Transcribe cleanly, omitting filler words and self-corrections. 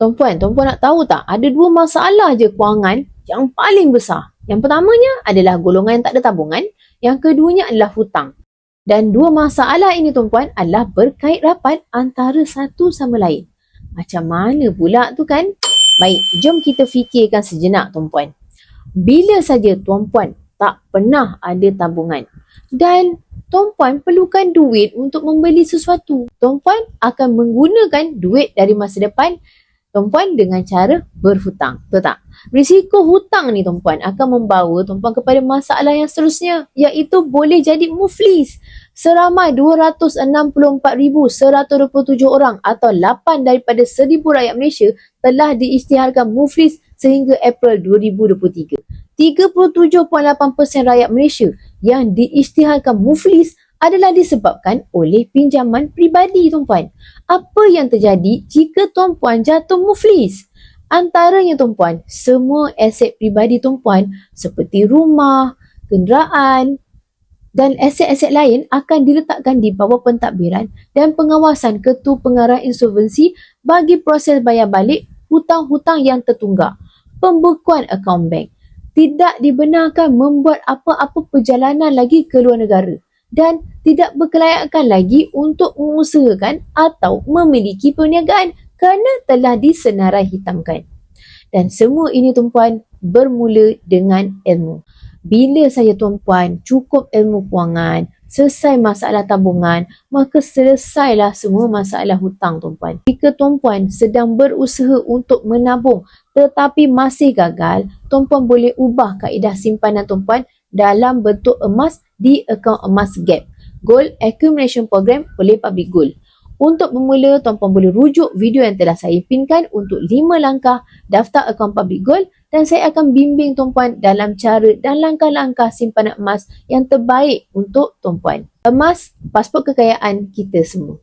Tuan-puan nak tahu tak? Ada dua masalah je kewangan yang paling besar. Yang pertamanya adalah golongan yang tak ada tabungan. Yang keduanya adalah hutang. Dan dua masalah ini tuan-puan adalah berkait rapat antara satu sama lain. Macam mana pula tu kan? Baik, jom kita fikirkan sejenak tuan-puan. Bila saja tuan-puan tak pernah ada tabungan dan tuan-puan perlukan duit untuk membeli sesuatu, tuan-puan akan menggunakan duit dari masa depan tuan-puan dengan cara berhutang. Betul tak? Risiko hutang ni tuan-puan akan membawa tuan-puan kepada masalah yang seterusnya, iaitu boleh jadi muflis. Seramai 264,127 orang atau 8 daripada 1,000 rakyat Malaysia telah diisytiharkan muflis sehingga April 2023. 37.8% rakyat Malaysia yang diisytiharkan muflis adalah disebabkan oleh pinjaman peribadi tuan-puan. Apa yang terjadi jika tuan-puan jatuh muflis? Antaranya tuan-puan, semua aset peribadi tuan-puan seperti rumah, kenderaan dan aset-aset lain akan diletakkan di bawah pentadbiran dan pengawasan Ketua Pengarah Insolvensi bagi proses bayar balik hutang-hutang yang tertunggak. Pembekuan akaun bank. Tidak dibenarkan membuat apa-apa perjalanan lagi ke luar negara dan tidak berkelayakan lagi untuk mengusahakan atau memiliki perniagaan kerana telah disenarai hitamkan. Dan semua ini tuan-puan bermula dengan ilmu. Bila saja tuan-puan cukup ilmu kewangan, selesai masalah tabungan, maka selesailah semua masalah hutang tuan-puan. Jika tuan-puan sedang berusaha untuk menabung tetapi masih gagal, tuan-puan boleh ubah kaedah simpanan tuan-puan dalam bentuk emas di akaun emas GAP, Gold Accumulation Program oleh Public Gold. Untuk bermula, tuan-puan boleh rujuk video yang telah saya pinkan untuk 5 langkah daftar akaun Public Gold dan saya akan bimbing tuan-puan dalam cara dan langkah-langkah simpanan emas yang terbaik untuk tuan-puan. Emas, pasport kekayaan kita semua.